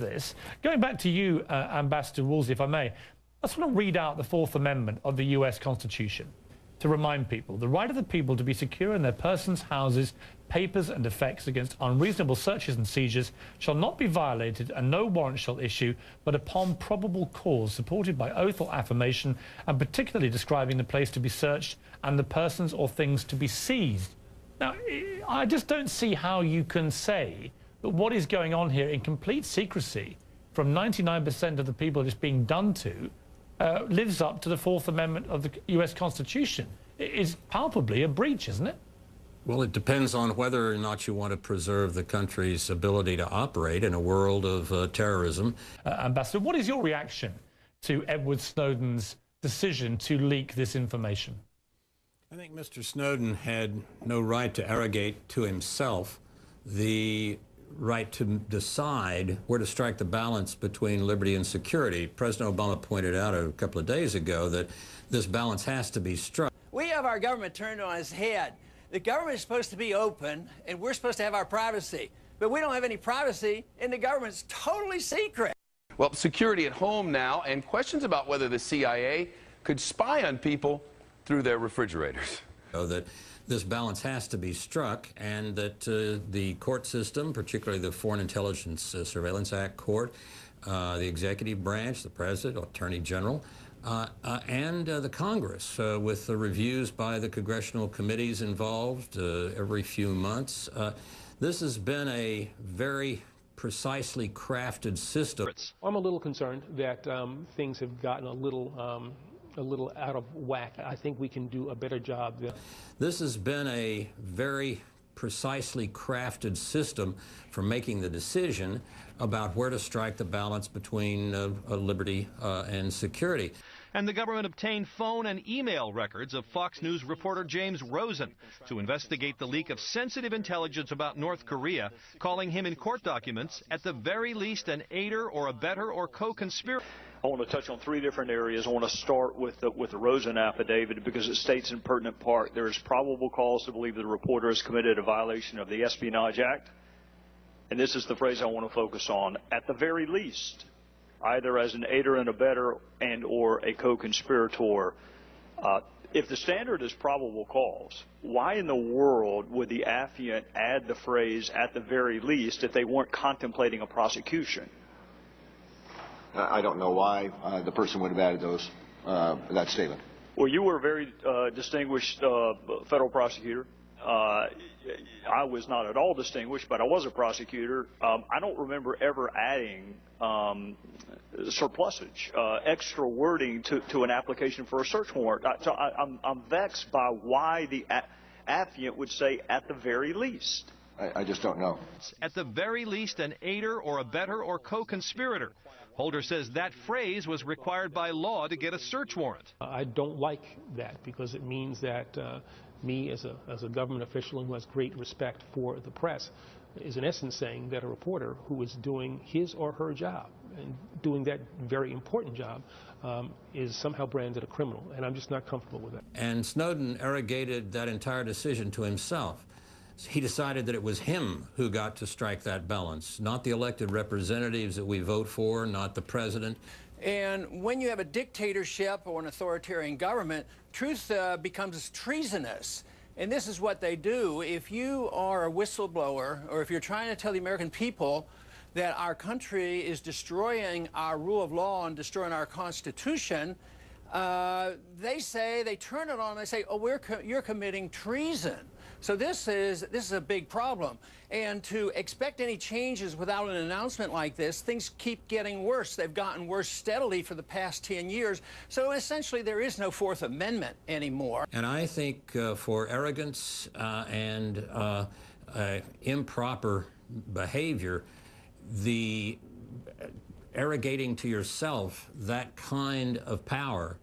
this. Going back to you, Ambassador Woolsey, if I may, I just want to read out the Fourth Amendment of the US Constitution to remind people the right of the people to be secure in their persons, houses, papers and effects against unreasonable searches and seizures shall not be violated, and no warrant shall issue but upon probable cause supported by oath or affirmation, and particularly describing the place to be searched and the persons or things to be seized. Now, I just don't see how you can say that what is going on here in complete secrecy from 99% of the people it's being done to lives up to the Fourth Amendment of the US Constitution. It is palpably a breach, isn't it? Well, it depends on whether or not you want to preserve the country's ability to operate in a world of terrorism. Ambassador, what is your reaction to Edward Snowden's decision to leak this information? I think Mr. Snowden had no right to arrogate to himself the right to decide where to strike the balance between liberty and security. President Obama pointed out a couple of days ago that this balance has to be struck. We have our government turned on its head. The government is supposed to be open, and we're supposed to have our privacy. But we don't have any privacy, and the government's totally secret. Well, security at home now, and questions about whether the CIA could spy on people through their refrigerators. So that this balance has to be struck, and that the court system, particularly the Foreign Intelligence Surveillance Act court, the executive branch, the president, attorney general, and the Congress, with the reviews by the congressional committees involved every few months. This has been a very precisely crafted system. I'm a little concerned that things have gotten a little out of whack. I think we can do a better job. This has been a very precisely crafted system for making the decision about where to strike the balance between liberty and security. And the government obtained phone and email records of Fox News reporter James Rosen to investigate the leak of sensitive intelligence about North Korea, calling him in court documents at the very least an aider or abettor or co-conspirator. I want to touch on three different areas. I want to start with the Rosen affidavit because it states in pertinent part there is probable cause to believe the reporter has committed a violation of the Espionage Act. And this is the phrase I want to focus on. At the very least, either as an aider and abettor and or a co-conspirator. If the standard is probable cause, why in the world would the affiant add the phrase at the very least if they weren't contemplating a prosecution? I don't know why the person would have added that statement. Well, you were a very distinguished federal prosecutor. I was not at all distinguished, but I was a prosecutor. I don't remember ever adding surplusage, extra wording to an application for a search warrant. So I'm vexed by why the affiant would say at the very least. I just don't know. At the very least, an aider or abettor or co-conspirator. Holder says that phrase was required by law to get a search warrant. I don't like that because it means that me as a government official who has great respect for the press is in essence saying that a reporter who is doing his or her job and doing that very important job is somehow branded a criminal, and I'm just not comfortable with that. And Snowden arrogated that entire decision to himself. He decided that it was him who got to strike that balance, not the elected representatives that we vote for, not the president. And when you have a dictatorship or an authoritarian government, truth becomes treasonous. And this is what they do. If you are a whistleblower, or if you're trying to tell the American people that our country is destroying our rule of law and destroying our Constitution, they turn it on and they say, oh, you're committing treason. So this is a big problem. And to expect any changes without an announcement like this, things keep getting worse. They've gotten worse steadily for the past 10 years. So essentially there is no Fourth Amendment anymore. And I think for arrogance and improper behavior, the arrogating to yourself that kind of power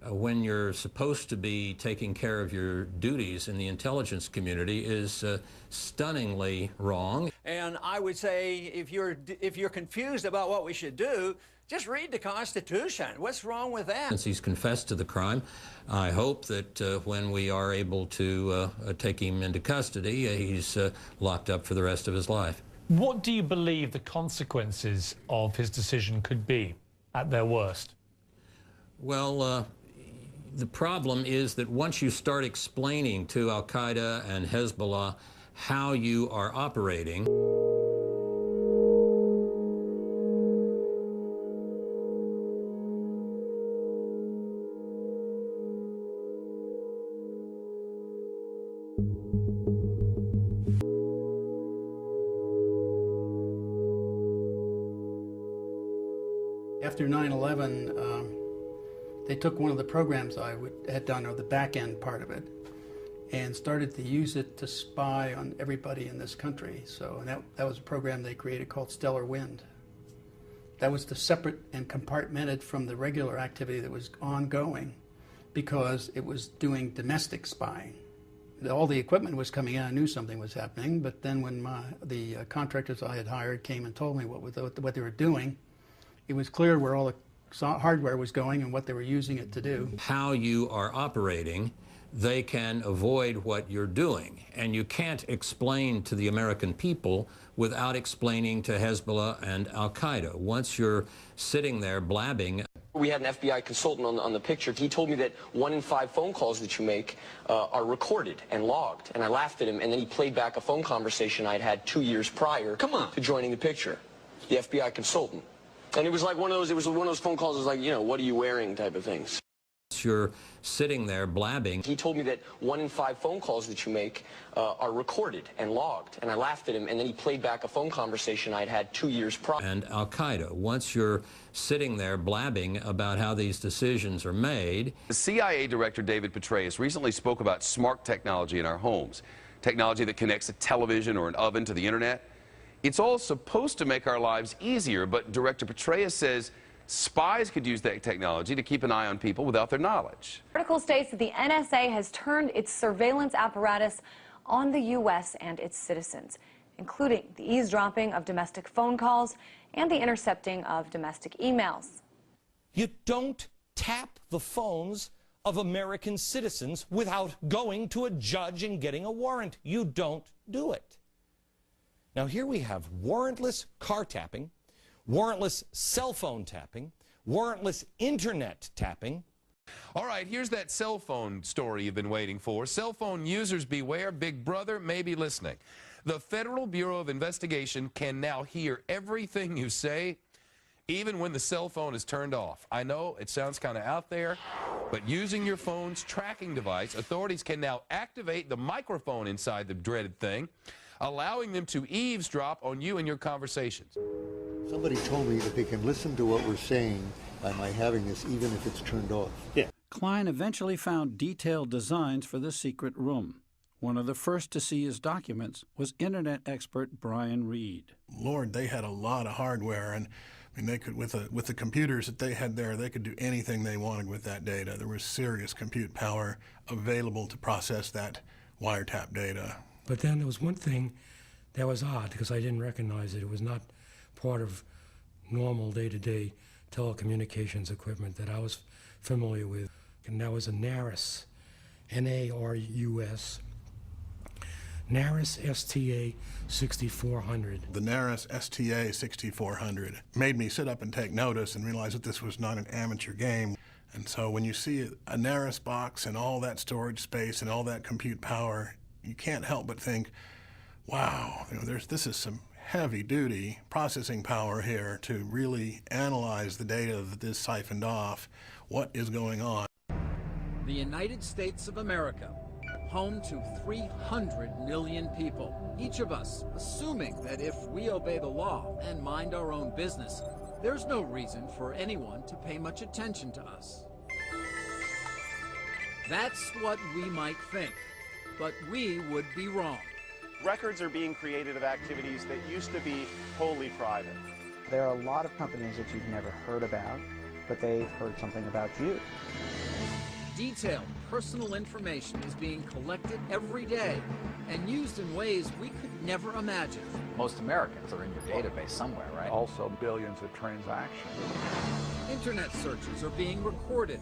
when you're supposed to be taking care of your duties in the intelligence community is stunningly wrong. And I would say if you're confused about what we should do, just read the Constitution. What's wrong with that? Since he's confessed to the crime, I hope that when we are able to take him into custody, he's locked up for the rest of his life. What do you believe the consequences of his decision could be at their worst? Well, the problem is that once you start explaining to Al-Qaeda and Hezbollah how you are operating, After 9/11, they took one of the programs I had done, or the back end part of it, and started to use it to spy on everybody in this country. So that was a program they created called Stellar Wind. That was separate and compartmented from the regular activity that was ongoing, because it was doing domestic spying. All the equipment was coming in. I knew something was happening, but then when the contractors I had hired came and told me what they were doing, it was clear where all the hardware was going and what they were using it to do. How you are operating, they can avoid what you're doing. And you can't explain to the American people without explaining to Hezbollah and Al-Qaeda. Once you're sitting there blabbing. We had an FBI consultant on the picture. He told me that 1 in 5 phone calls that you make are recorded and logged. And I laughed at him, and then he played back a phone conversation I'd had 2 years prior to joining the picture. The FBI consultant. And it was like one of those phone calls, it was like, you know, what are you wearing type of things. You're sitting there blabbing. He told me that 1 in 5 phone calls that you make are recorded and logged. And I laughed at him, and then he played back a phone conversation I'd had 2 years prior. And Al-Qaeda, once you're sitting there blabbing about how these decisions are made. The CIA Director David Petraeus recently spoke about smart technology in our homes, technology that connects a television or an oven to the internet. It's all supposed to make our lives easier, but Director Petraeus says spies could use that technology to keep an eye on people without their knowledge. The article states that the NSA has turned its surveillance apparatus on the U.S. and its citizens, including the eavesdropping of domestic phone calls and the intercepting of domestic emails. You don't tap the phones of American citizens without going to a judge and getting a warrant. You don't do it. Now here we have warrantless car tapping, warrantless cell phone tapping, warrantless internet tapping. All right, here's that cell phone story you've been waiting for. Cell phone users beware, Big Brother may be listening. The Federal Bureau of Investigation can now hear everything you say, even when the cell phone is turned off. I know it sounds kind of out there, but using your phone's tracking device, authorities can now activate the microphone inside the dreaded thing, allowing them to eavesdrop on you and your conversations. Somebody told me that they can listen to what we're saying by my having this, even if it's turned off. Yeah. Klein eventually found detailed designs for the secret room. One of the first to see his documents was Internet expert Brian Reed. Lord, they had a lot of hardware, and I mean, they could, with the computers that they had there, they could do anything they wanted with that data. There was serious compute power available to process that wiretap data. But then there was one thing that was odd, because I didn't recognize it. It was not part of normal day-to-day telecommunications equipment that I was familiar with. And that was a NARUS, N-A-R-U-S, NARUS STA 6400. The NARUS STA 6400 made me sit up and take notice and realize that this was not an amateur game. And so when you see a NARUS box and all that storage space and all that compute power, you can't help but think, wow, you know, this is some heavy-duty processing power here to really analyze the data that this siphoned off. What is going on? The United States of America, home to 300 million people. Each of us assuming that if we obey the law and mind our own business, there's no reason for anyone to pay much attention to us. That's what we might think. But we would be wrong. Records are being created of activities that used to be wholly private. There are a lot of companies that you've never heard about, but they've heard something about you. Detailed personal information is being collected every day and used in ways we could never imagine. Most Americans are in your database somewhere, right? Also billions of transactions. Internet searches are being recorded.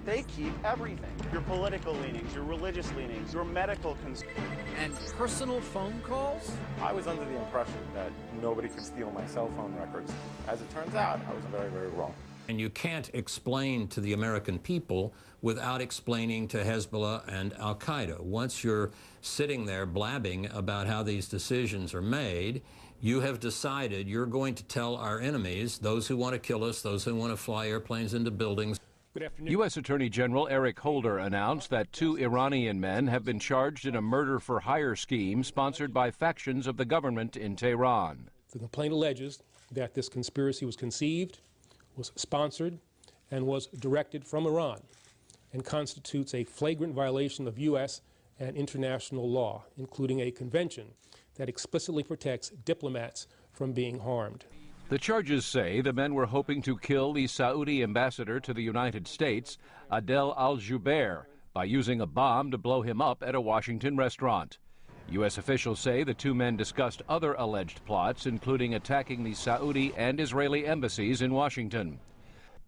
They keep everything. Your political leanings, your religious leanings, your medical concerns. And personal phone calls? I was under the impression that nobody could steal my cell phone records. As it turns out, I was very, very wrong. And you can't explain to the American people without explaining to Hezbollah and Al-Qaeda. Once you're sitting there blabbing about how these decisions are made, you have decided you're going to tell our enemies, those who want to kill us, those who want to fly airplanes into buildings. Good afternoon. U.S. Attorney General Eric Holder announced that 2 Iranian men have been charged in a murder-for-hire scheme sponsored by factions of the government in Tehran. The complaint alleges that this conspiracy was conceived, was sponsored, and was directed from Iran, and constitutes a flagrant violation of U.S. and international law, including a convention that explicitly protects diplomats from being harmed. The charges say the men were hoping to kill the Saudi ambassador to the United States, Adel al-Jubeir, by using a bomb to blow him up at a Washington restaurant. U.S. officials say the 2 men discussed other alleged plots, including attacking the Saudi and Israeli embassies in Washington.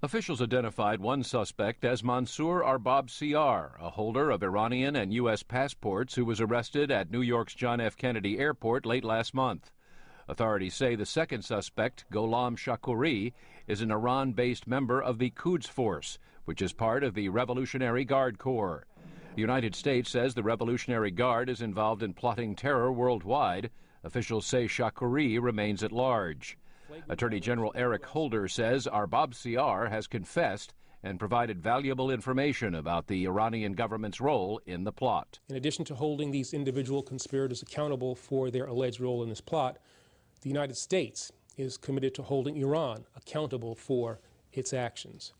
Officials identified one suspect as Mansour Arbab Siar, a holder of Iranian and U.S. passports who was arrested at New York's John F. Kennedy Airport late last month. Authorities say the second suspect, Gholam Shakouri, is an Iran-based member of the Quds Force, which is part of the Revolutionary Guard Corps. The United States says the Revolutionary Guard is involved in plotting terror worldwide. Officials say Shakouri remains at large. Attorney General Eric Holder says Arbab Siar has confessed and provided valuable information about the Iranian government's role in the plot. In addition to holding these individual conspirators accountable for their alleged role in this plot, the United States is committed to holding Iran accountable for its actions.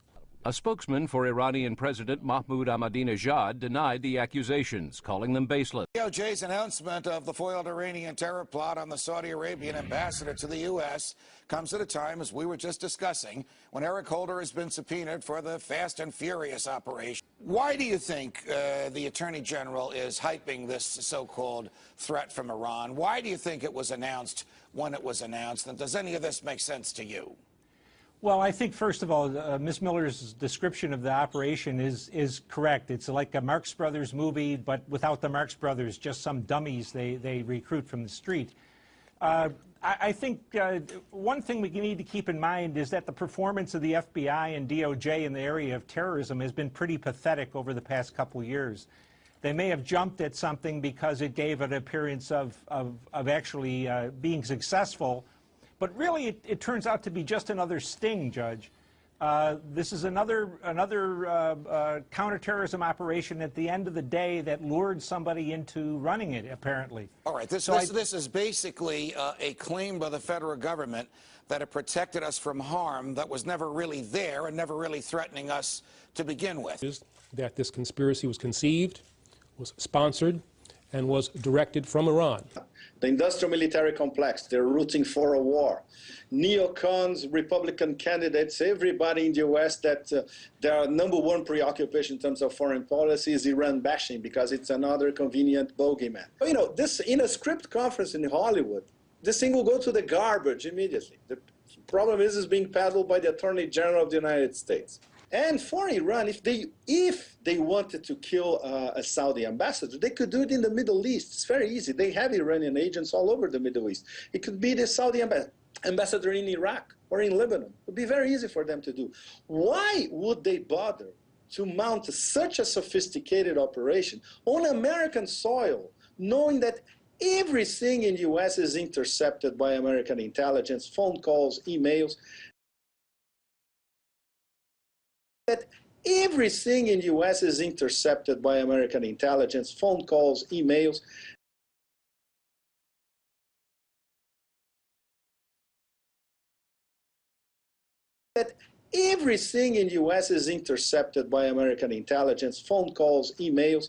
A spokesman for Iranian President Mahmoud Ahmadinejad denied the accusations, calling them baseless. DOJ's announcement of the foiled Iranian terror plot on the Saudi Arabian ambassador to the U.S. comes at a time, as we were just discussing, when Eric Holder has been subpoenaed for the Fast and Furious operation. Why do you think the Attorney General is hyping this so-called threat from Iran? Why do you think it was announced when it was announced? And does any of this make sense to you? Well, I think, first of all, Ms. Miller's description of the operation is correct. It's like a Marx Brothers movie, but without the Marx Brothers, just some dummies they recruit from the street. I think one thing we need to keep in mind is that the performance of the FBI and DOJ in the area of terrorism has been pretty pathetic over the past couple years. They may have jumped at something because it gave an appearance of actually being successful, but really it turns out to be just another sting, Judge. This is another counterterrorism operation at the end of the day that lured somebody into running it, apparently. All right, this is basically a claim by the federal government that it protected us from harm that was never really there and never really threatening us to begin with. That this conspiracy was conceived, was sponsored, and was directed from Iran. The industrial military complex, they're rooting for a war. Neocons, Republican candidates, everybody in the U.S. that their #1 preoccupation in terms of foreign policy is Iran bashing because it's another convenient bogeyman. You know, this in a script conference in Hollywood, this thing will go to the garbage immediately. The problem is being peddled by the Attorney General of the United States. And for Iran, if they wanted to kill a Saudi ambassador, they could do it in the Middle East. It's very easy. They have Iranian agents all over the Middle East. It could be the Saudi ambassador in Iraq or in Lebanon. It would be very easy for them to do. Why would they bother to mount such a sophisticated operation on American soil, knowing that everything in the U.S. is intercepted by American intelligence, phone calls, emails? That everything in the U.S. is intercepted by American intelligence, phone calls, emails. That everything in the U.S. is intercepted by American intelligence, phone calls, emails.